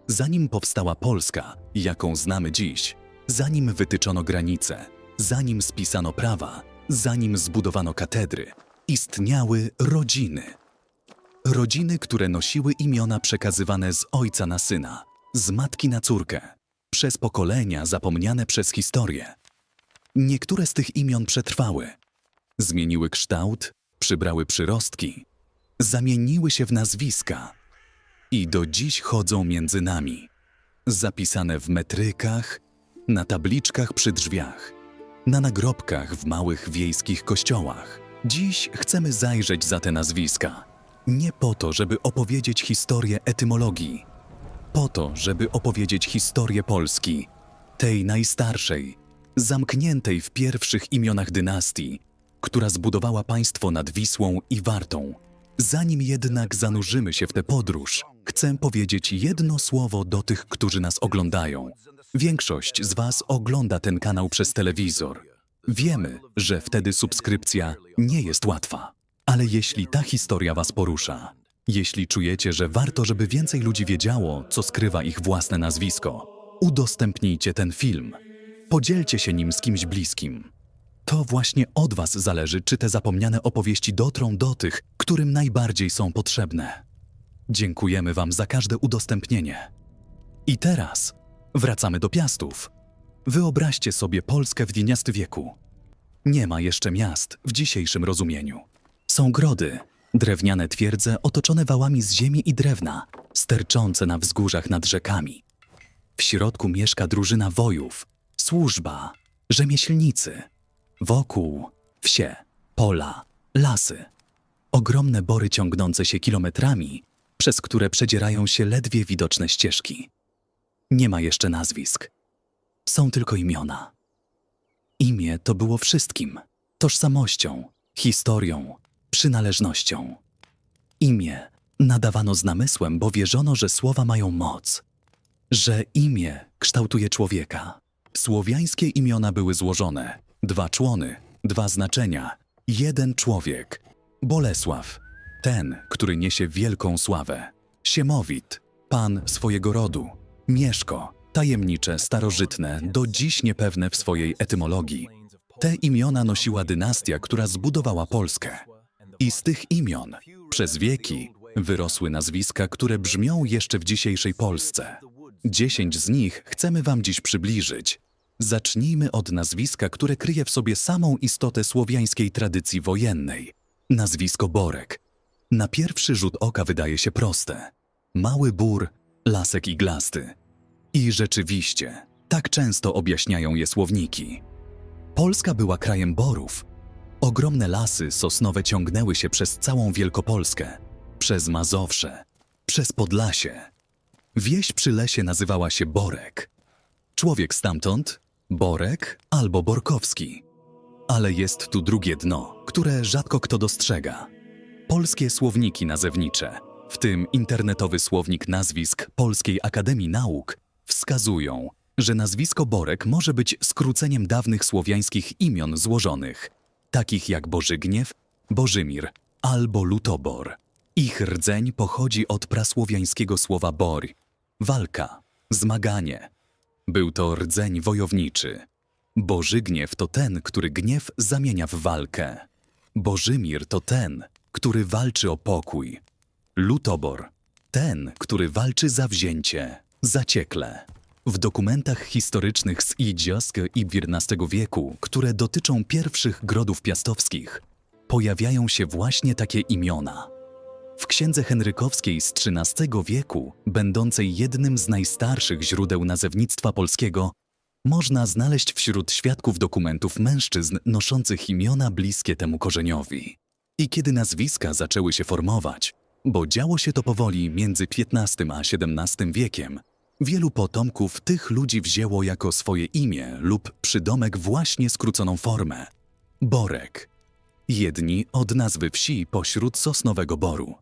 Zanim powstała Polska, jaką znamy dziś, zanim wytyczono granice, zanim spisano prawa, zanim zbudowano katedry, istniały rodziny. Rodziny, które nosiły imiona przekazywane z ojca na syna, z matki na córkę, przez pokolenia zapomniane przez historię. Niektóre z tych imion przetrwały. Zmieniły kształt, przybrały przyrostki, zamieniły się w nazwiska i do dziś chodzą między nami. Zapisane w metrykach, na tabliczkach przy drzwiach, na nagrobkach w małych wiejskich kościołach. Dziś chcemy zajrzeć za te nazwiska. Nie po to, żeby opowiedzieć historię etymologii. Po to, żeby opowiedzieć historię Polski, tej najstarszej, zamkniętej w pierwszych imionach dynastii, która zbudowała państwo nad Wisłą i Wartą. Zanim jednak zanurzymy się w tę podróż, chcę powiedzieć jedno słowo do tych, którzy nas oglądają. Większość z Was ogląda ten kanał przez telewizor. Wiemy, że wtedy subskrypcja nie jest łatwa. Ale jeśli ta historia Was porusza, jeśli czujecie, że warto, żeby więcej ludzi wiedziało, co skrywa ich własne nazwisko, udostępnijcie ten film. Podzielcie się nim z kimś bliskim. To właśnie od Was zależy, czy te zapomniane opowieści dotrą do tych, którym najbardziej są potrzebne. Dziękujemy Wam za każde udostępnienie. I teraz wracamy do Piastów. Wyobraźcie sobie Polskę w XI wieku. Nie ma jeszcze miast w dzisiejszym rozumieniu. Są grody, drewniane twierdze otoczone wałami z ziemi i drewna, sterczące na wzgórzach nad rzekami. W środku mieszka drużyna wojów, służba, rzemieślnicy. Wokół wsie, pola, lasy. Ogromne bory ciągnące się kilometrami, przez które przedzierają się ledwie widoczne ścieżki. Nie ma jeszcze nazwisk. Są tylko imiona. Imię to było wszystkim. Tożsamością, historią, przynależnością. Imię nadawano z namysłem, bo wierzono, że słowa mają moc. Że imię kształtuje człowieka. Słowiańskie imiona były złożone. 2 człony, 2 znaczenia, 1 człowiek. Bolesław, ten, który niesie wielką sławę. Siemowit, pan swojego rodu. Mieszko, tajemnicze, starożytne, do dziś niepewne w swojej etymologii. Te imiona nosiła dynastia, która zbudowała Polskę. I z tych imion, przez wieki, wyrosły nazwiska, które brzmią jeszcze w dzisiejszej Polsce. 10 z nich chcemy Wam dziś przybliżyć. Zacznijmy od nazwiska, które kryje w sobie samą istotę słowiańskiej tradycji wojennej. Nazwisko Borek. Na pierwszy rzut oka wydaje się proste. Mały bór, lasek iglasty. I rzeczywiście, tak często objaśniają je słowniki. Polska była krajem borów. Ogromne lasy sosnowe ciągnęły się przez całą Wielkopolskę, przez Mazowsze, przez Podlasie. Wieś przy lesie nazywała się Borek. Człowiek stamtąd Borek albo Borkowski. Ale jest tu drugie dno, które rzadko kto dostrzega. Polskie słowniki nazewnicze, w tym internetowy słownik nazwisk Polskiej Akademii Nauk, wskazują, że nazwisko Borek może być skróceniem dawnych słowiańskich imion złożonych, takich jak Bożygniew, Bożymir albo Lutobor. Ich rdzeń pochodzi od prasłowiańskiego słowa bor, walka, zmaganie. Był to rdzeń wojowniczy. Bożygniew to ten, który gniew zamienia w walkę. Bożymir to ten, który walczy o pokój. Lutobor, ten, który walczy za wzięcie, zaciekle. W dokumentach historycznych z Idziask i XIV wieku, które dotyczą pierwszych grodów piastowskich, pojawiają się właśnie takie imiona. W księdze henrykowskiej z XIII wieku, będącej jednym z najstarszych źródeł nazewnictwa polskiego, można znaleźć wśród świadków dokumentów mężczyzn noszących imiona bliskie temu korzeniowi. I kiedy nazwiska zaczęły się formować, bo działo się to powoli między XV a XVII wiekiem, wielu potomków tych ludzi wzięło jako swoje imię lub przydomek właśnie skróconą formę – Borek. Jedni od nazwy wsi pośród sosnowego boru.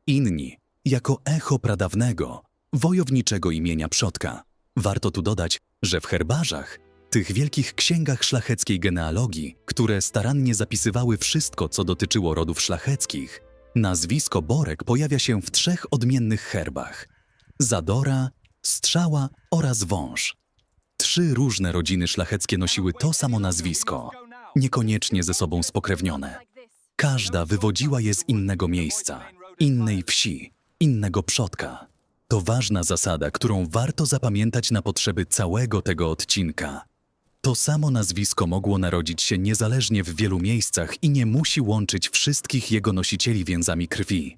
Inni jako echo pradawnego, wojowniczego imienia przodka. Warto tu dodać, że w herbarzach, tych wielkich księgach szlacheckiej genealogii, które starannie zapisywały wszystko, co dotyczyło rodów szlacheckich, nazwisko Borek pojawia się w 3 odmiennych herbach – Zadora, strzała oraz wąż. 3 różne rodziny szlacheckie nosiły to samo nazwisko, niekoniecznie ze sobą spokrewnione. Każda wywodziła je z innego miejsca, innej wsi, innego przodka. To ważna zasada, którą warto zapamiętać na potrzeby całego tego odcinka. To samo nazwisko mogło narodzić się niezależnie w wielu miejscach i nie musi łączyć wszystkich jego nosicieli więzami krwi.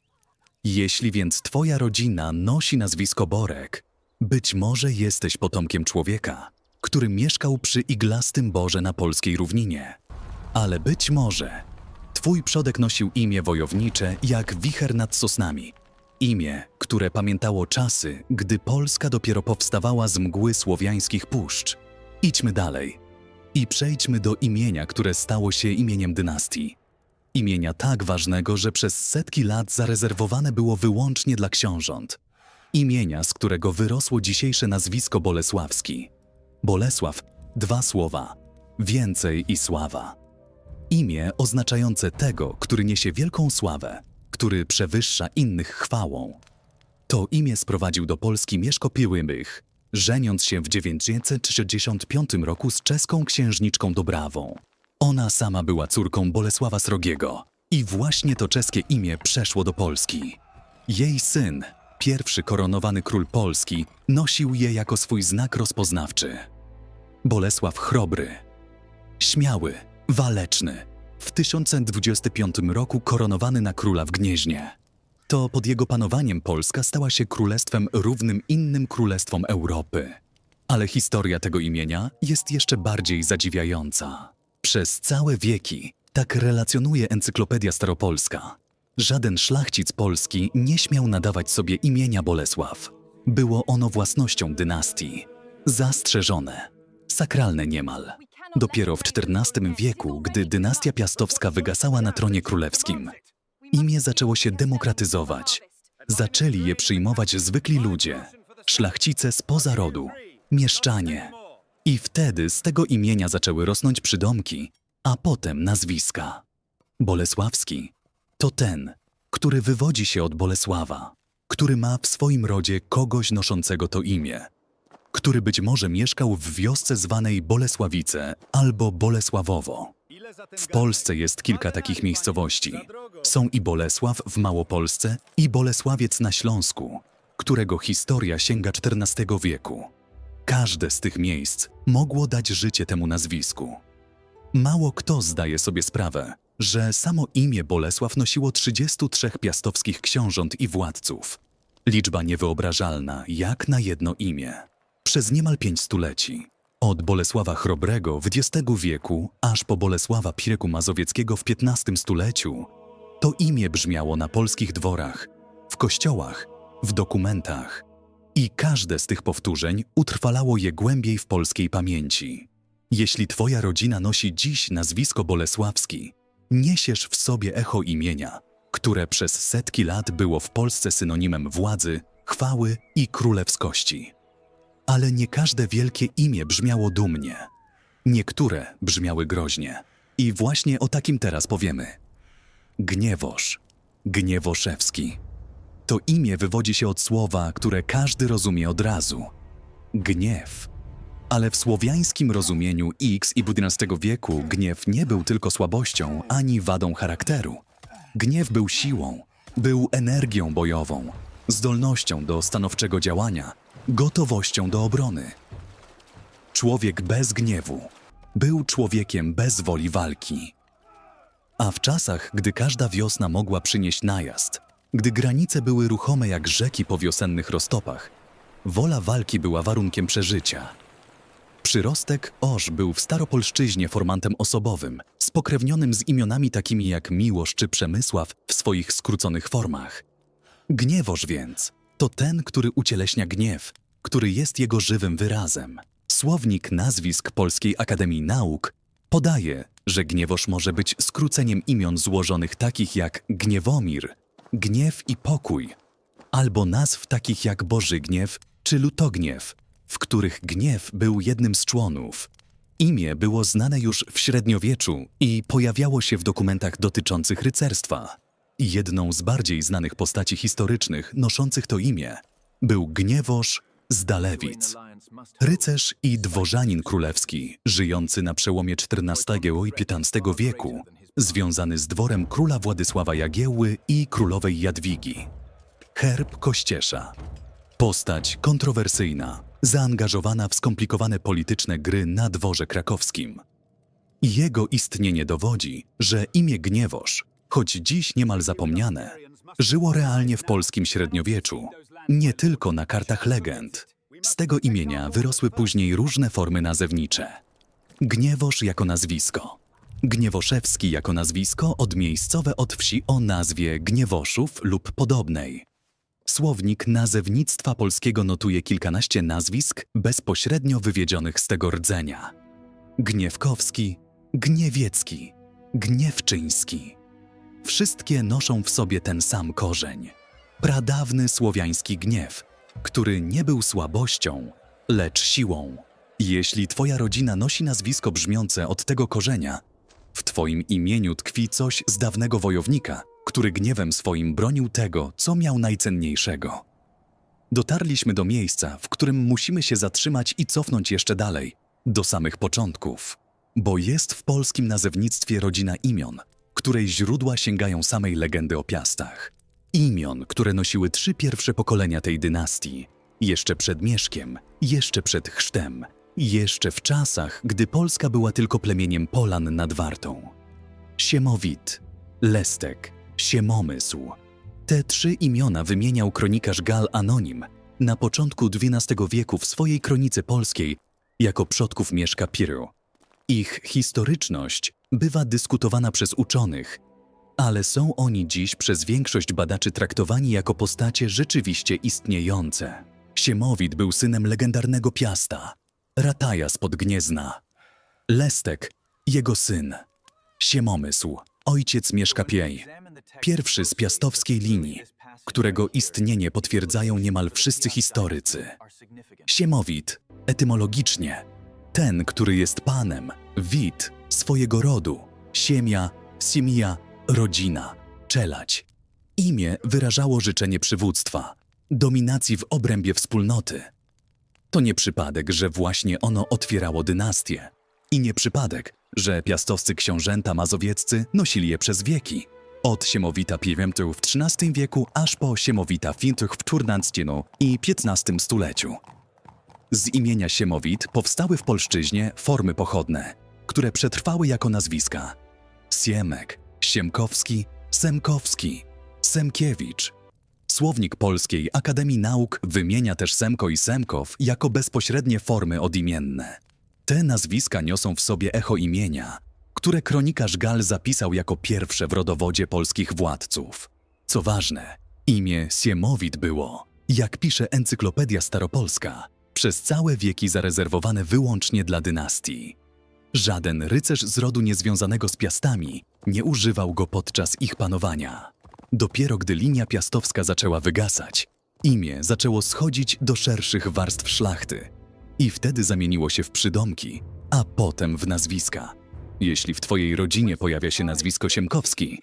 Jeśli więc twoja rodzina nosi nazwisko Borek, być może jesteś potomkiem człowieka, który mieszkał przy iglastym borze na polskiej równinie. Ale być może twój przodek nosił imię wojownicze jak wicher nad sosnami. Imię, które pamiętało czasy, gdy Polska dopiero powstawała z mgły słowiańskich puszcz. Idźmy dalej i przejdźmy do imienia, które stało się imieniem dynastii. Imienia tak ważnego, że przez setki lat zarezerwowane było wyłącznie dla książąt. Imienia, z którego wyrosło dzisiejsze nazwisko Bolesławski. Bolesław, 2 słowa, więcej i sława. Imię oznaczające tego, który niesie wielką sławę, który przewyższa innych chwałą. To imię sprowadził do Polski Mieszko Piłymych, żeniąc się w 965 roku z czeską księżniczką Dobrawą. Ona sama była córką Bolesława Srogiego i właśnie to czeskie imię przeszło do Polski. Jej syn, pierwszy koronowany król Polski, nosił je jako swój znak rozpoznawczy. Bolesław Chrobry, śmiały, waleczny, w 1025 roku koronowany na króla w Gnieźnie. To pod jego panowaniem Polska stała się królestwem równym innym królestwom Europy. Ale historia tego imienia jest jeszcze bardziej zadziwiająca. Przez całe wieki, tak relacjonuje Encyklopedia Staropolska, żaden szlachcic polski nie śmiał nadawać sobie imienia Bolesław. Było ono własnością dynastii. Zastrzeżone, sakralne niemal. Dopiero w XIV wieku, gdy dynastia piastowska wygasała na tronie królewskim, imię zaczęło się demokratyzować. Zaczęli je przyjmować zwykli ludzie, szlachcice spoza rodu, mieszczanie. I wtedy z tego imienia zaczęły rosnąć przydomki, a potem nazwiska. Bolesławski to ten, który wywodzi się od Bolesława, który ma w swoim rodzie kogoś noszącego to imię, który być może mieszkał w wiosce zwanej Bolesławice albo Bolesławowo. W Polsce jest kilka takich miejscowości. Są i Bolesław w Małopolsce i Bolesławiec na Śląsku, którego historia sięga XIV wieku. Każde z tych miejsc mogło dać życie temu nazwisku. Mało kto zdaje sobie sprawę, że samo imię Bolesław nosiło 33 piastowskich książąt i władców. Liczba niewyobrażalna jak na jedno imię. Przez niemal 5 stuleci. Od Bolesława Chrobrego w XX wieku aż po Bolesława Pireku Mazowieckiego w XV stuleciu to imię brzmiało na polskich dworach, w kościołach, w dokumentach. I każde z tych powtórzeń utrwalało je głębiej w polskiej pamięci. Jeśli twoja rodzina nosi dziś nazwisko Bolesławski, niesiesz w sobie echo imienia, które przez setki lat było w Polsce synonimem władzy, chwały i królewskości. Ale nie każde wielkie imię brzmiało dumnie. Niektóre brzmiały groźnie. I właśnie o takim teraz powiemy. Gniewosz, Gniewoszewski. To imię wywodzi się od słowa, które każdy rozumie od razu. Gniew. Ale w słowiańskim rozumieniu X i XI wieku gniew nie był tylko słabością ani wadą charakteru. Gniew był siłą, był energią bojową, zdolnością do stanowczego działania, gotowością do obrony. Człowiek bez gniewu był człowiekiem bez woli walki. A w czasach, gdy każda wiosna mogła przynieść najazd, gdy granice były ruchome jak rzeki po wiosennych roztopach, wola walki była warunkiem przeżycia. Przyrostek Oż był w Staropolszczyźnie formantem osobowym, spokrewnionym z imionami takimi jak Miłosz czy Przemysław w swoich skróconych formach. Gniewosz więc to ten, który ucieleśnia gniew, który jest jego żywym wyrazem. Słownik nazwisk Polskiej Akademii Nauk podaje, że Gniewosz może być skróceniem imion złożonych takich jak Gniewomir, Gniew i Pokój, albo nazw takich jak Boży Gniew czy Lutogniew, w których gniew był jednym z członów. Imię było znane już w średniowieczu i pojawiało się w dokumentach dotyczących rycerstwa. Jedną z bardziej znanych postaci historycznych noszących to imię był Gniewosz z Dalewic. Rycerz i dworzanin królewski, żyjący na przełomie XIV i XV wieku, związany z dworem króla Władysława Jagiełły i królowej Jadwigi. Herb Kościesza. Postać kontrowersyjna, zaangażowana w skomplikowane polityczne gry na dworze krakowskim. Jego istnienie dowodzi, że imię Gniewosz, choć dziś niemal zapomniane, żyło realnie w polskim średniowieczu, nie tylko na kartach legend. Z tego imienia wyrosły później różne formy nazewnicze. Gniewosz jako nazwisko. Gniewoszewski jako nazwisko odmiejscowe od wsi o nazwie Gniewoszów lub podobnej. Słownik nazewnictwa polskiego notuje kilkanaście nazwisk bezpośrednio wywiedzionych z tego rdzenia. Gniewkowski, Gniewiecki, Gniewczyński. Wszystkie noszą w sobie ten sam korzeń. Pradawny słowiański gniew, który nie był słabością, lecz siłą. Jeśli twoja rodzina nosi nazwisko brzmiące od tego korzenia, w twoim imieniu tkwi coś z dawnego wojownika, który gniewem swoim bronił tego, co miał najcenniejszego. Dotarliśmy do miejsca, w którym musimy się zatrzymać i cofnąć jeszcze dalej, do samych początków, bo jest w polskim nazewnictwie rodzina imion, której źródła sięgają samej legendy o Piastach. Imion, które nosiły 3 pierwsze pokolenia tej dynastii, jeszcze przed Mieszkiem, jeszcze przed chrztem, jeszcze w czasach, gdy Polska była tylko plemieniem Polan nad Wartą. Siemowit, Lestek, Siemomysł. Te 3 imiona wymieniał kronikarz Gal Anonim na początku XII wieku w swojej kronice polskiej jako przodków Mieszka Piru. Ich historyczność bywa dyskutowana przez uczonych, ale są oni dziś przez większość badaczy traktowani jako postacie rzeczywiście istniejące. Siemowit był synem legendarnego Piasta, Rataja spod Gniezna. Lestek, jego syn. Siemomysł, ojciec Mieszka Piej, pierwszy z piastowskiej linii, którego istnienie potwierdzają niemal wszyscy historycy. Siemowit, etymologicznie, ten, który jest panem, wit, swojego rodu, siemia, siemia, rodzina, czelać. Imię wyrażało życzenie przywództwa, dominacji w obrębie wspólnoty. To nie przypadek, że właśnie ono otwierało dynastię. I nie przypadek, że piastowscy książęta mazowieccy nosili je przez wieki. Od Siemowita Piewemtów w XIII wieku aż po Siemowita Fintych w XIV i XV stuleciu. Z imienia Siemowit powstały w polszczyźnie formy pochodne, które przetrwały jako nazwiska. Siemek, Siemkowski, Semkowski, Semkiewicz. Słownik Polskiej Akademii Nauk wymienia też Semko i Semkow jako bezpośrednie formy odimienne. Te nazwiska niosą w sobie echo imienia, które kronikarz Gal zapisał jako pierwsze w rodowodzie polskich władców. Co ważne, imię Siemowit było, jak pisze Encyklopedia Staropolska, przez całe wieki zarezerwowane wyłącznie dla dynastii. Żaden rycerz z rodu niezwiązanego z Piastami nie używał go podczas ich panowania. Dopiero gdy linia piastowska zaczęła wygasać, imię zaczęło schodzić do szerszych warstw szlachty i wtedy zamieniło się w przydomki, a potem w nazwiska. Jeśli w twojej rodzinie pojawia się nazwisko Siemkowski,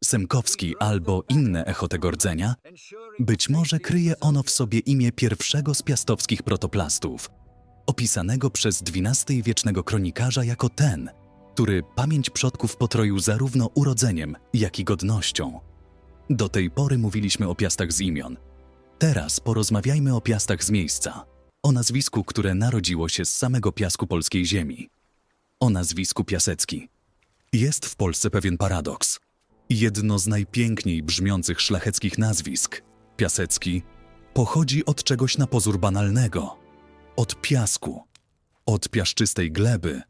Semkowski albo inne echo tego rdzenia, być może kryje ono w sobie imię pierwszego z piastowskich protoplastów, opisanego przez XII-wiecznego kronikarza jako ten, który pamięć przodków potroił zarówno urodzeniem, jak i godnością. Do tej pory mówiliśmy o Piastach z imion. Teraz porozmawiajmy o Piastach z miejsca, o nazwisku, które narodziło się z samego piasku polskiej ziemi. O nazwisku Piasecki. Jest w Polsce pewien paradoks. Jedno z najpiękniej brzmiących szlacheckich nazwisk, Piasecki, pochodzi od czegoś na pozór banalnego. Od piasku, od piaszczystej gleby,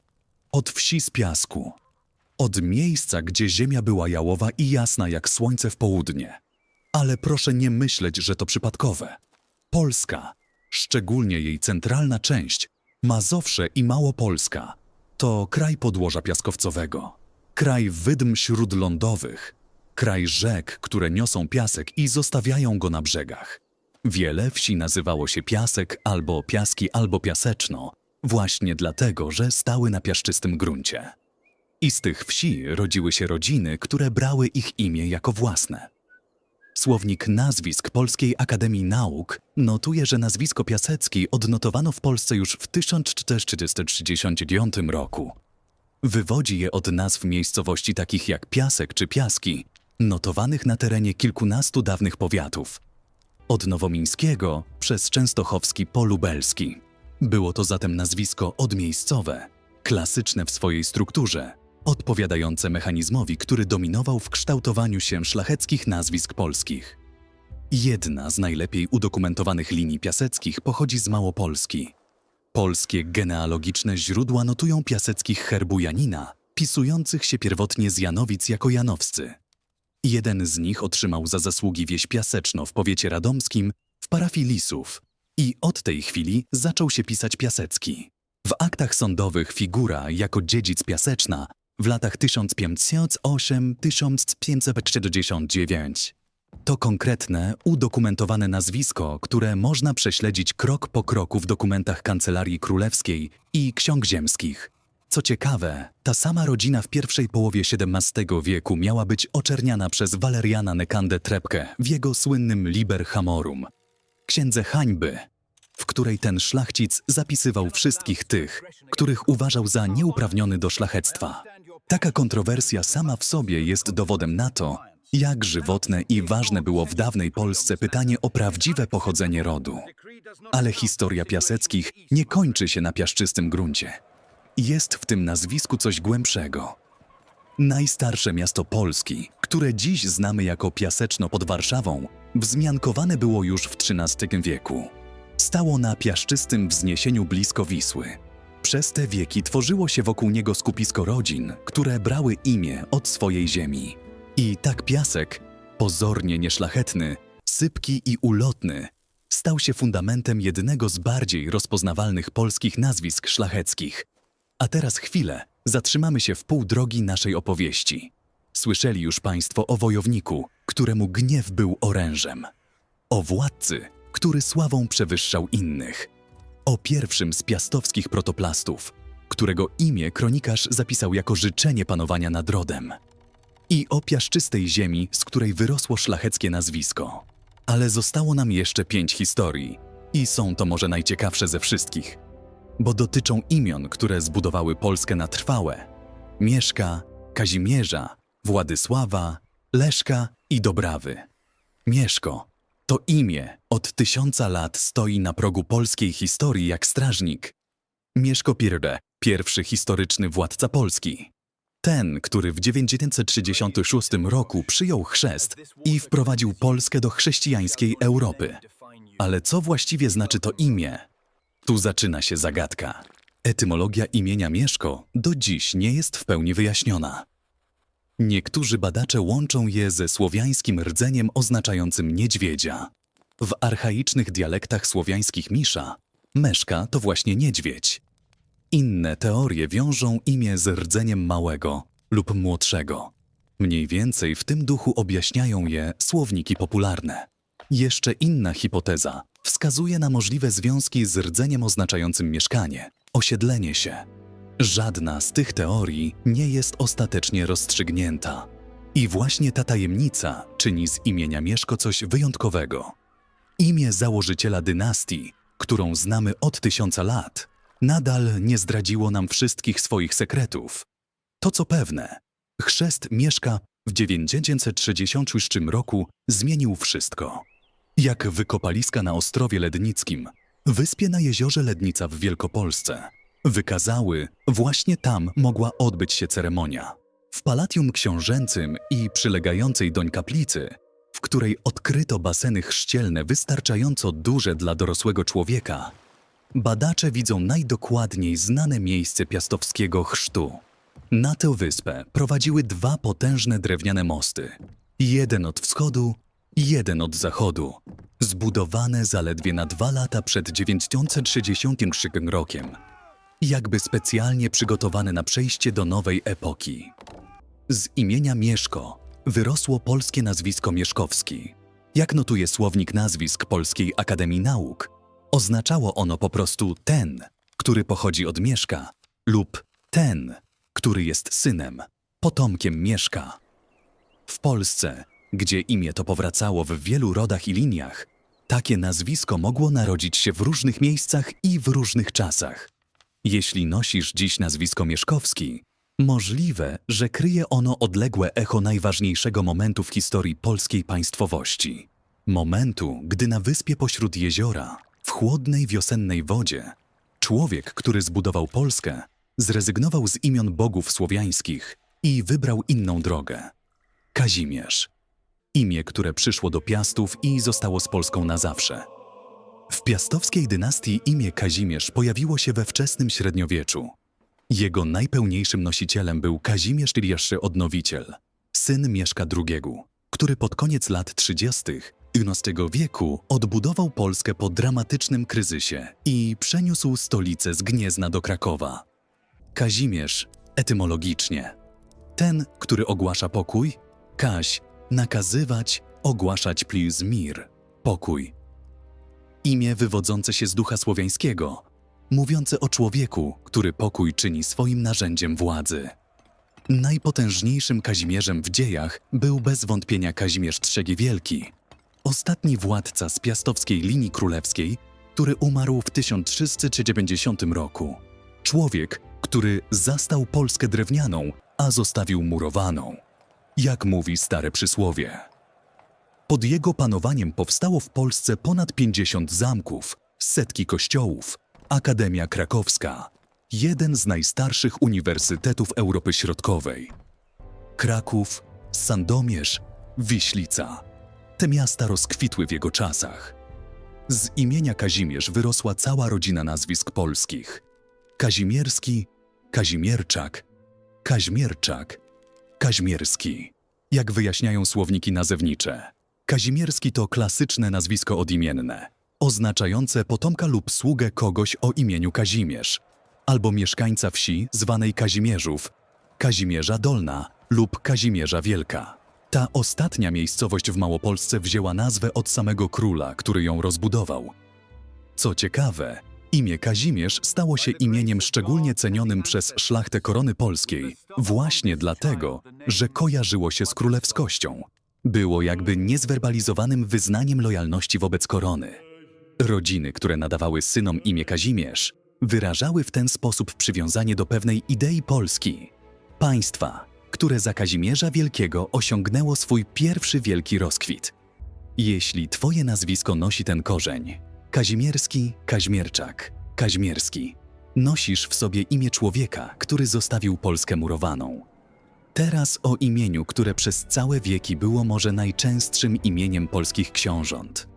od wsi z piasku, od miejsca, gdzie ziemia była jałowa i jasna jak słońce w południe. Ale proszę nie myśleć, że to przypadkowe. Polska, szczególnie jej centralna część, Mazowsze i Małopolska, to kraj podłoża piaskowcowego, kraj wydm śródlądowych, kraj rzek, które niosą piasek i zostawiają go na brzegach. Wiele wsi nazywało się Piasek albo Piaski albo Piaseczno, właśnie dlatego, że stały na piaszczystym gruncie. I z tych wsi rodziły się rodziny, które brały ich imię jako własne. Słownik nazwisk Polskiej Akademii Nauk notuje, że nazwisko Piasecki odnotowano w Polsce już w 1439 roku. Wywodzi je od nazw miejscowości takich jak Piasek czy Piaski, notowanych na terenie kilkunastu dawnych powiatów. Od nowomińskiego przez częstochowski po lubelski. Było to zatem nazwisko odmiejscowe, klasyczne w swojej strukturze, odpowiadające mechanizmowi, który dominował w kształtowaniu się szlacheckich nazwisk polskich. Jedna z najlepiej udokumentowanych linii piaseckich pochodzi z Małopolski. Polskie genealogiczne źródła notują piaseckich herbu Janina, pisujących się pierwotnie z Janowic jako Janowscy. Jeden z nich otrzymał za zasługi wieś Piaseczno w powiecie radomskim w parafii Lisów i od tej chwili zaczął się pisać Piasecki. W aktach sądowych figura jako dziedzic Piaseczna w latach 1508-1569. To konkretne, udokumentowane nazwisko, które można prześledzić krok po kroku w dokumentach Kancelarii Królewskiej i Ksiąg Ziemskich. Co ciekawe, ta sama rodzina w pierwszej połowie XVII wieku miała być oczerniana przez Waleriana Nekandę Trepkę w jego słynnym Liber Hamorum, księdze hańby, w której ten szlachcic zapisywał wszystkich tych, których uważał za nieuprawniony do szlachectwa. Taka kontrowersja sama w sobie jest dowodem na to, jak żywotne i ważne było w dawnej Polsce pytanie o prawdziwe pochodzenie rodu. Ale historia Piaseckich nie kończy się na piaszczystym gruncie. Jest w tym nazwisku coś głębszego. Najstarsze miasto Polski, które dziś znamy jako Piaseczno pod Warszawą, wzmiankowane było już w XIII wieku. Stało na piaszczystym wzniesieniu blisko Wisły. Przez te wieki tworzyło się wokół niego skupisko rodzin, które brały imię od swojej ziemi. I tak Piasek, pozornie nieszlachetny, sypki i ulotny, stał się fundamentem jednego z bardziej rozpoznawalnych polskich nazwisk szlacheckich. A teraz chwilę, zatrzymamy się w pół drogi naszej opowieści. Słyszeli już Państwo o wojowniku, któremu gniew był orężem. O władcy, który sławą przewyższał innych. O pierwszym z piastowskich protoplastów, którego imię kronikarz zapisał jako życzenie panowania nad rodem. I o piaszczystej ziemi, z której wyrosło szlacheckie nazwisko. Ale zostało nam jeszcze 5 historii i są to może najciekawsze ze wszystkich, bo dotyczą imion, które zbudowały Polskę na trwałe. Mieszka, Kazimierza, Władysława, Leszka i Dobrawy. Mieszko to imię od 1000 lat stoi na progu polskiej historii jak strażnik. Mieszko I, pierwszy historyczny władca Polski. Ten, który w 936 roku przyjął chrzest i wprowadził Polskę do chrześcijańskiej Europy. Ale co właściwie znaczy to imię? Tu zaczyna się zagadka. Etymologia imienia Mieszko do dziś nie jest w pełni wyjaśniona. Niektórzy badacze łączą je ze słowiańskim rdzeniem oznaczającym niedźwiedzia. W archaicznych dialektach słowiańskich Misza, Meszka to właśnie niedźwiedź. Inne teorie wiążą imię z rdzeniem małego lub młodszego. Mniej więcej w tym duchu objaśniają je słowniki popularne. Jeszcze inna hipoteza wskazuje na możliwe związki z rdzeniem oznaczającym mieszkanie, osiedlenie się. Żadna z tych teorii nie jest ostatecznie rozstrzygnięta. I właśnie ta tajemnica czyni z imienia Mieszko coś wyjątkowego. Imię założyciela dynastii, którą znamy od 1000 lat, nadal nie zdradziło nam wszystkich swoich sekretów. To co pewne, chrzest Mieszka w 936 roku zmienił wszystko. Jak wykopaliska na Ostrowie Lednickim, wyspie na jeziorze Lednica w Wielkopolsce, wykazały, właśnie tam mogła odbyć się ceremonia. W Palatium Książęcym i przylegającej doń kaplicy, w której odkryto baseny chrzcielne wystarczająco duże dla dorosłego człowieka, badacze widzą najdokładniej znane miejsce piastowskiego chrztu. Na tę wyspę prowadziły 2 potężne drewniane mosty. Jeden od wschodu i jeden od zachodu. Zbudowane zaledwie na 2 lata przed 933 rokiem. Jakby specjalnie przygotowane na przejście do nowej epoki. Z imienia Mieszko wyrosło polskie nazwisko Mieszkowski. Jak notuje słownik nazwisk Polskiej Akademii Nauk, oznaczało ono po prostu ten, który pochodzi od Mieszka, lub ten, który jest synem, potomkiem Mieszka. W Polsce Gdzie imię to powracało w wielu rodach i liniach, takie nazwisko mogło narodzić się w różnych miejscach i w różnych czasach. Jeśli nosisz dziś nazwisko Mieszkowski, możliwe, że kryje ono odległe echo najważniejszego momentu w historii polskiej państwowości. Momentu, gdy na wyspie pośród jeziora, w chłodnej wiosennej wodzie, człowiek, który zbudował Polskę, zrezygnował z imion bogów słowiańskich i wybrał inną drogę. Kazimierz. Imię, które przyszło do Piastów i zostało z Polską na zawsze. W piastowskiej dynastii imię Kazimierz pojawiło się we wczesnym średniowieczu. Jego najpełniejszym nosicielem był Kazimierz I Odnowiciel, syn Mieszka II, który pod koniec lat 30. XI wieku odbudował Polskę po dramatycznym kryzysie i przeniósł stolicę z Gniezna do Krakowa. Kazimierz etymologicznie. Ten, który ogłasza pokój, Kaź, nakazywać, ogłaszać plus mir, pokój. Imię wywodzące się z ducha słowiańskiego, mówiące o człowieku, który pokój czyni swoim narzędziem władzy. Najpotężniejszym Kazimierzem w dziejach był bez wątpienia Kazimierz III Wielki, ostatni władca z piastowskiej linii królewskiej, który umarł w 1390 roku. Człowiek, który zastał Polskę drewnianą, a zostawił murowaną. Jak mówi stare przysłowie. Pod jego panowaniem powstało w Polsce ponad 50 zamków, setki kościołów, Akademia Krakowska, jeden z najstarszych uniwersytetów Europy Środkowej. Kraków, Sandomierz, Wiślica. Te miasta rozkwitły w jego czasach. Z imienia Kazimierz wyrosła cała rodzina nazwisk polskich. Kazimierski, Kazimierczak, Kaźmierczak, Kaźmierski. Jak wyjaśniają słowniki nazewnicze, Kazimierski to klasyczne nazwisko odimienne, oznaczające potomka lub sługę kogoś o imieniu Kazimierz, albo mieszkańca wsi zwanej Kazimierzów, Kazimierza Dolna lub Kazimierza Wielka. Ta ostatnia miejscowość w Małopolsce wzięła nazwę od samego króla, który ją rozbudował. Co ciekawe, imię Kazimierz stało się imieniem szczególnie cenionym przez szlachtę korony polskiej, właśnie dlatego, że kojarzyło się z królewskością. Było jakby niezwerbalizowanym wyznaniem lojalności wobec korony. Rodziny, które nadawały synom imię Kazimierz, wyrażały w ten sposób przywiązanie do pewnej idei Polski. Państwa, które za Kazimierza Wielkiego osiągnęło swój pierwszy wielki rozkwit. Jeśli twoje nazwisko nosi ten korzeń, Kazimierski, Kaźmierczak, Kaźmierski, nosisz w sobie imię człowieka, który zostawił Polskę murowaną. Teraz o imieniu, które przez całe wieki było może najczęstszym imieniem polskich książąt.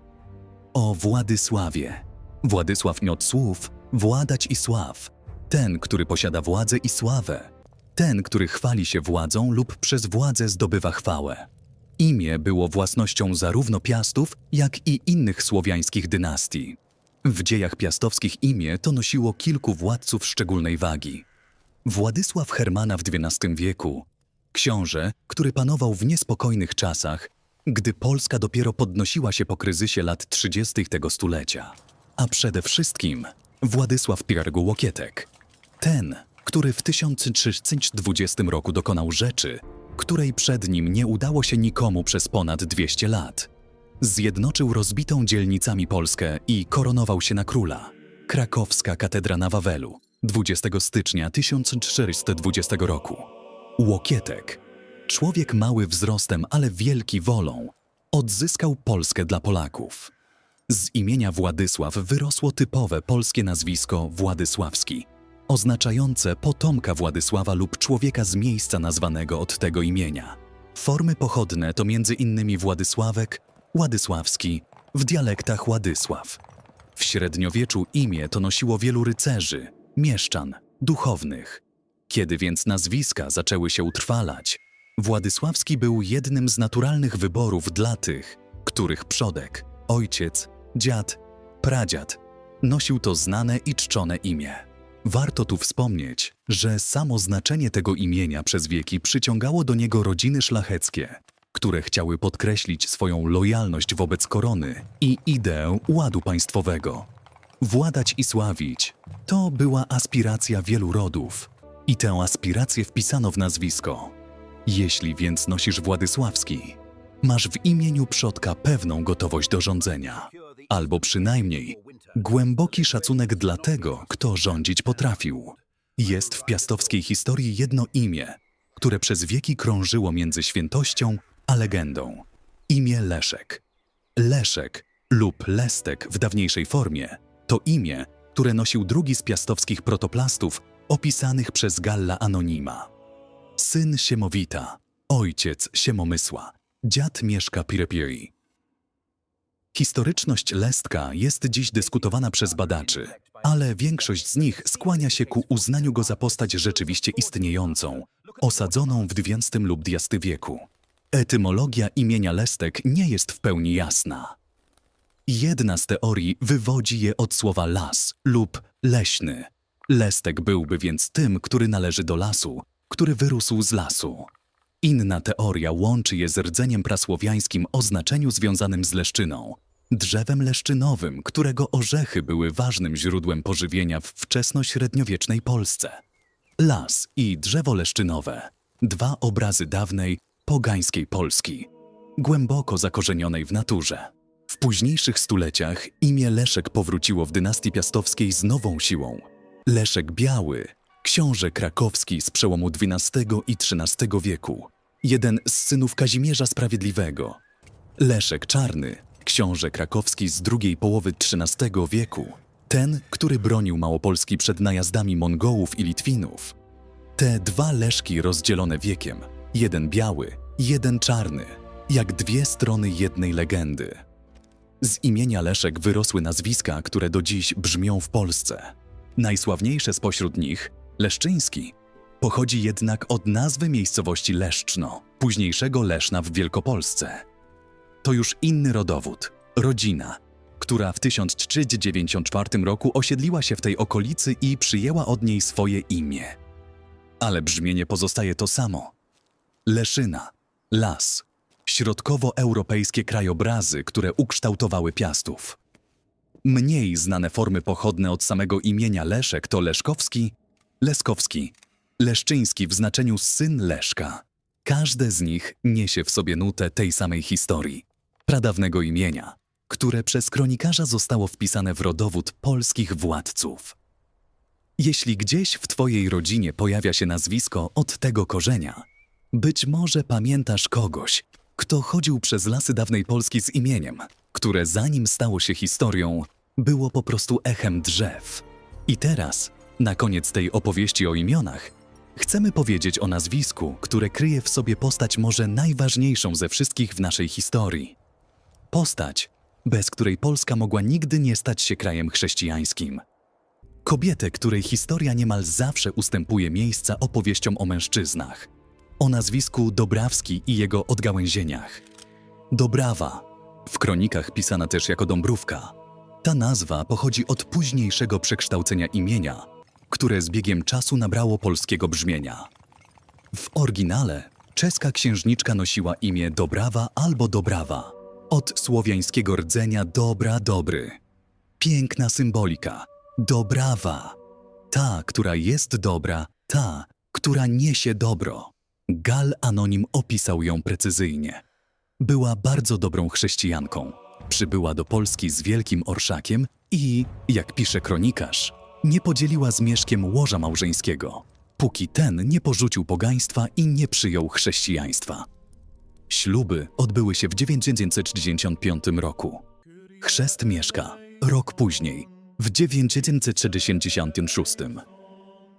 O Władysławie. Władysław nie od słów, władać i sław. Ten, który posiada władzę i sławę. Ten, który chwali się władzą lub przez władzę zdobywa chwałę. Imię było własnością zarówno Piastów, jak i innych słowiańskich dynastii. W dziejach piastowskich imię to nosiło kilku władców szczególnej wagi. Władysław Hermana w XII wieku, książę, który panował w niespokojnych czasach, gdy Polska dopiero podnosiła się po kryzysie lat 30. tego stulecia. A przede wszystkim Władysław I Łokietek. Ten, który w 1320 roku dokonał rzeczy, której przed nim nie udało się nikomu przez ponad 200 lat. Zjednoczył rozbitą dzielnicami Polskę i koronował się na króla. Krakowska katedra na Wawelu, 20 stycznia 1420 roku. Łokietek, człowiek mały wzrostem, ale wielki wolą, odzyskał Polskę dla Polaków. Z imienia Władysław wyrosło typowe polskie nazwisko Władysławski, oznaczające potomka Władysława lub człowieka z miejsca nazwanego od tego imienia. Formy pochodne to m.in. Władysławek, Władysławski, w dialektach Władysław. W średniowieczu imię to nosiło wielu rycerzy, mieszczan, duchownych. Kiedy więc nazwiska zaczęły się utrwalać, Władysławski był jednym z naturalnych wyborów dla tych, których przodek, ojciec, dziad, pradziad nosił to znane i czczone imię. Warto tu wspomnieć, że samo znaczenie tego imienia przez wieki przyciągało do niego rodziny szlacheckie, które chciały podkreślić swoją lojalność wobec korony i ideę ładu państwowego. Władać i sławić to była aspiracja wielu rodów i tę aspirację wpisano w nazwisko. Jeśli więc nosisz Władysławski, Masz w imieniu przodka pewną gotowość do rządzenia, albo przynajmniej głęboki szacunek dla tego, kto rządzić potrafił. Jest w piastowskiej historii jedno imię, które przez wieki krążyło między świętością a legendą. Imię Leszek. Leszek lub Lestek w dawniejszej formie to imię, które nosił drugi z piastowskich protoplastów opisanych przez Galla Anonima. Syn Siemowita, ojciec Siemomysła, dziad Mieszka Pirepiri. Historyczność Lestka jest dziś dyskutowana przez badaczy, ale większość z nich skłania się ku uznaniu go za postać rzeczywiście istniejącą, osadzoną w IX lub XX wieku. Etymologia imienia Lestek nie jest w pełni jasna. Jedna z teorii wywodzi je od słowa las lub leśny. Lestek byłby więc tym, który należy do lasu, który wyrósł z lasu. Inna teoria łączy je z rdzeniem prasłowiańskim o znaczeniu związanym z leszczyną, drzewem leszczynowym, którego orzechy były ważnym źródłem pożywienia w wczesnośredniowiecznej Polsce. Las i drzewo leszczynowe, dwa obrazy dawnej, pogańskiej Polski, głęboko zakorzenionej w naturze. W późniejszych stuleciach imię Leszek powróciło w dynastii piastowskiej z nową siłą. Leszek Biały, książę krakowski z przełomu XII i XIII wieku, jeden z synów Kazimierza Sprawiedliwego. Leszek Czarny, książę krakowski z drugiej połowy XIII wieku, ten, który bronił Małopolski przed najazdami Mongołów i Litwinów. Te dwa Leszki rozdzielone wiekiem, jeden biały, jeden czarny, jak dwie strony jednej legendy. Z imienia Leszek wyrosły nazwiska, które do dziś brzmią w Polsce. Najsławniejsze spośród nich, Leszczyński, pochodzi jednak od nazwy miejscowości Leszczno, późniejszego Leszna w Wielkopolsce. To już inny rodowód, rodzina, która w 1394 roku osiedliła się w tej okolicy i przyjęła od niej swoje imię. Ale brzmienie pozostaje to samo. Leszyna, las, środkowoeuropejskie krajobrazy, które ukształtowały Piastów. Mniej znane formy pochodne od samego imienia Leszek to Leszkowski, Leskowski, Leszczyński w znaczeniu syn Leszka. Każde z nich niesie w sobie nutę tej samej historii, pradawnego imienia, które przez kronikarza zostało wpisane w rodowód polskich władców. Jeśli gdzieś w twojej rodzinie pojawia się nazwisko od tego korzenia, być może pamiętasz kogoś, kto chodził przez lasy dawnej Polski z imieniem, które zanim stało się historią, było po prostu echem drzew. I teraz, na koniec tej opowieści o imionach, chcemy powiedzieć o nazwisku, które kryje w sobie postać może najważniejszą ze wszystkich w naszej historii. Postać, bez której Polska mogła nigdy nie stać się krajem chrześcijańskim. Kobietę, której historia niemal zawsze ustępuje miejsca opowieściom o mężczyznach. O nazwisku Dobrawski i jego odgałęzieniach. Dobrawa, w kronikach pisana też jako Dąbrówka. Ta nazwa pochodzi od późniejszego przekształcenia imienia, które z biegiem czasu nabrało polskiego brzmienia. W oryginale czeska księżniczka nosiła imię Dobrawa albo Dobrawa, od słowiańskiego rdzenia dobra, dobry. Piękna symbolika. Dobrawa. Ta, która jest dobra, ta, która niesie dobro. Gall Anonim opisał ją precyzyjnie. Była bardzo dobrą chrześcijanką. Przybyła do Polski z wielkim orszakiem i, jak pisze kronikarz, nie podzieliła z Mieszkiem łoża małżeńskiego, póki ten nie porzucił pogaństwa i nie przyjął chrześcijaństwa. Śluby odbyły się w 965 roku. Chrzest Mieszka rok później, w 966.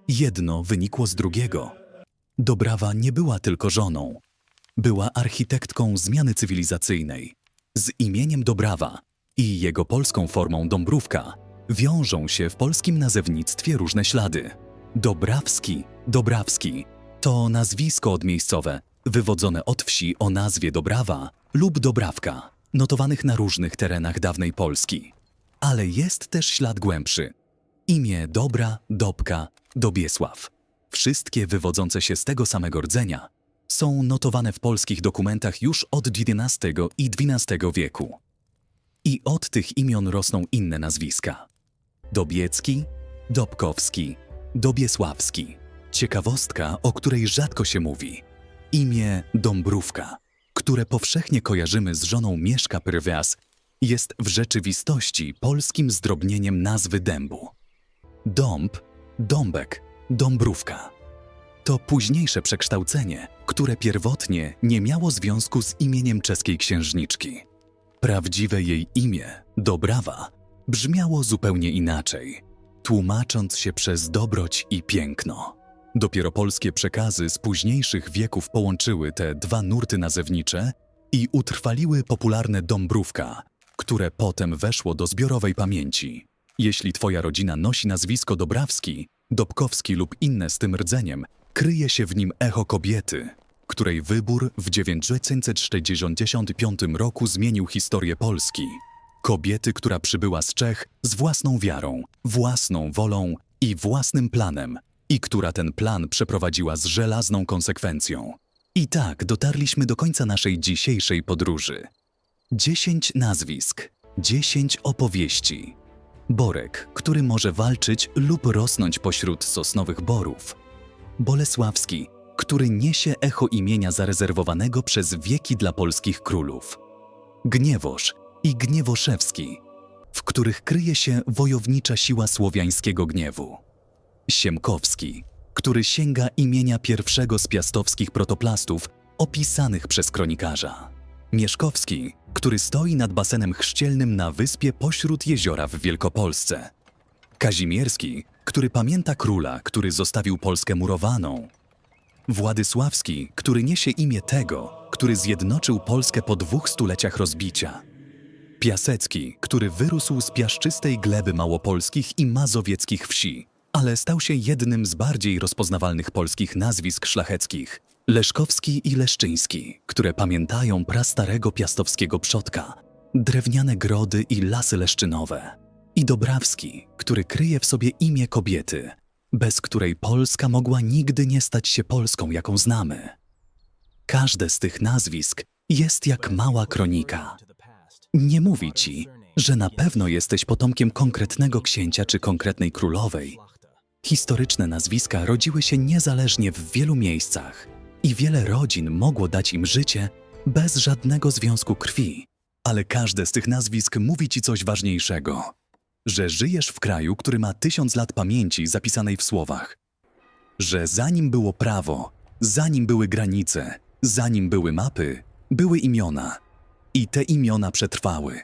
Jedno wynikło z drugiego. Dobrawa nie była tylko żoną. Była architektką zmiany cywilizacyjnej. Z imieniem Dobrawa i jego polską formą Dąbrówka wiążą się w polskim nazewnictwie różne ślady. Dobrawski, Dobrawski to nazwisko odmiejscowe, wywodzone od wsi o nazwie Dobrawa lub Dobrawka, notowanych na różnych terenach dawnej Polski. Ale jest też ślad głębszy. Imię Dobra, Dobka, Dobiesław. Wszystkie wywodzące się z tego samego rdzenia są notowane w polskich dokumentach już od XI i XII wieku. I od tych imion rosną inne nazwiska. Dobiecki, Dobkowski, Dobiesławski. Ciekawostka, o której rzadko się mówi. Imię Dąbrówka, które powszechnie kojarzymy z żoną Mieszka Pyrwias, jest w rzeczywistości polskim zdrobnieniem nazwy dębu. Dąb, dąbek, dąbrówka. To późniejsze przekształcenie, które pierwotnie nie miało związku z imieniem czeskiej księżniczki. Prawdziwe jej imię, Dobrawa, brzmiało zupełnie inaczej, tłumacząc się przez dobroć i piękno. Dopiero polskie przekazy z późniejszych wieków połączyły te dwa nurty nazewnicze i utrwaliły popularne Dąbrówka, które potem weszło do zbiorowej pamięci. Jeśli twoja rodzina nosi nazwisko Dobrawski, Dobkowski lub inne z tym rdzeniem, kryje się w nim echo kobiety, której wybór w 1965 roku zmienił historię Polski. Kobiety, która przybyła z Czech z własną wiarą, własną wolą i własnym planem i która ten plan przeprowadziła z żelazną konsekwencją. I tak dotarliśmy do końca naszej dzisiejszej podróży. 10 nazwisk, 10 opowieści. Borek, który może walczyć lub rosnąć pośród sosnowych borów. Bolesławski, który niesie echo imienia zarezerwowanego przez wieki dla polskich królów. Gniewosz i Gniewoszewski, w których kryje się wojownicza siła słowiańskiego gniewu. Siemkowski, który sięga imienia pierwszego z piastowskich protoplastów opisanych przez kronikarza. Mieszkowski, który stoi nad basenem chrzcielnym na wyspie pośród jeziora w Wielkopolsce. Kazimierski, który pamięta króla, który zostawił Polskę murowaną. Władysławski, który niesie imię tego, który zjednoczył Polskę po 2 stuleciach rozbicia. Piasecki, który wyrósł z piaszczystej gleby małopolskich i mazowieckich wsi, ale stał się jednym z bardziej rozpoznawalnych polskich nazwisk szlacheckich. Leszkowski i Leszczyński, które pamiętają prastarego piastowskiego przodka, drewniane grody i lasy leszczynowe. I Dobrawski, który kryje w sobie imię kobiety, bez której Polska mogła nigdy nie stać się Polską, jaką znamy. Każde z tych nazwisk jest jak mała kronika. Nie mówi ci, że na pewno jesteś potomkiem konkretnego księcia czy konkretnej królowej. Historyczne nazwiska rodziły się niezależnie w wielu miejscach i wiele rodzin mogło dać im życie bez żadnego związku krwi. Ale każde z tych nazwisk mówi ci coś ważniejszego, że żyjesz w kraju, który ma 1000 lat pamięci zapisanej w słowach, że zanim było prawo, zanim były granice, zanim były mapy, były imiona i te imiona przetrwały.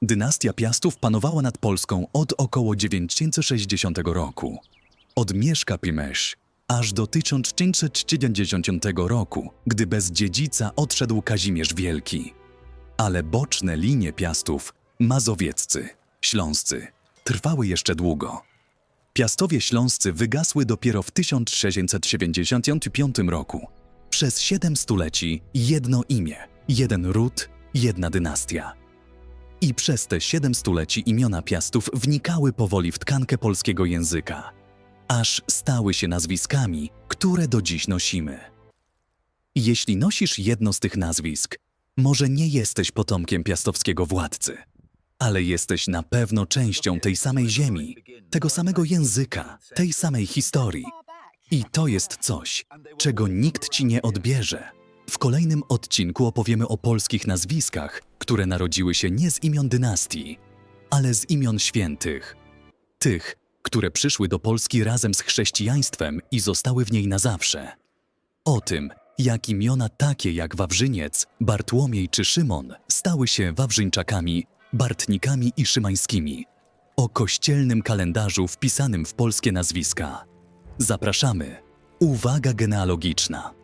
Dynastia Piastów panowała nad Polską od około 960 roku. Od Mieszka Pyrmesz aż do 1590 roku, gdy bez dziedzica odszedł Kazimierz Wielki. Ale boczne linie Piastów, mazowieccy, śląscy, trwały jeszcze długo. Piastowie śląscy wygasły dopiero w 1675 roku. Przez 7 stuleci jedno imię, jeden ród, jedna dynastia. I przez te 7 stuleci imiona Piastów wnikały powoli w tkankę polskiego języka, aż stały się nazwiskami, które do dziś nosimy. Jeśli nosisz jedno z tych nazwisk, może nie jesteś potomkiem piastowskiego władcy, ale jesteś na pewno częścią tej samej ziemi, tego samego języka, tej samej historii. I to jest coś, czego nikt ci nie odbierze. W kolejnym odcinku opowiemy o polskich nazwiskach, które narodziły się nie z imion dynastii, ale z imion świętych. Tych, które przyszły do Polski razem z chrześcijaństwem i zostały w niej na zawsze. O tym, jak imiona takie jak Wawrzyniec, Bartłomiej czy Szymon stały się Wawrzyńczakami, Bartnikami i Szymańskimi. O kościelnym kalendarzu wpisanym w polskie nazwiska. Zapraszamy. Uwaga genealogiczna.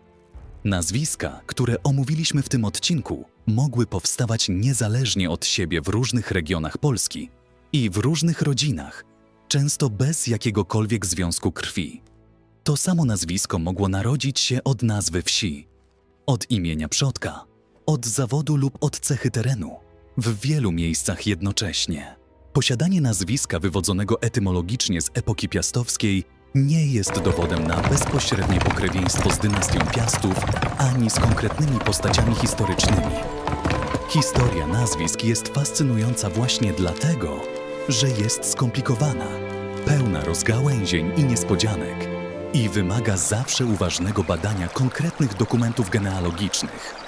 Nazwiska, które omówiliśmy w tym odcinku, mogły powstawać niezależnie od siebie w różnych regionach Polski i w różnych rodzinach, często bez jakiegokolwiek związku krwi. To samo nazwisko mogło narodzić się od nazwy wsi, od imienia przodka, od zawodu lub od cechy terenu, w wielu miejscach jednocześnie. Posiadanie nazwiska wywodzonego etymologicznie z epoki piastowskiej nie jest dowodem na bezpośrednie pokrewieństwo z dynastią Piastów ani z konkretnymi postaciami historycznymi. Historia nazwisk jest fascynująca właśnie dlatego, że jest skomplikowana, pełna rozgałęzień i niespodzianek i wymaga zawsze uważnego badania konkretnych dokumentów genealogicznych.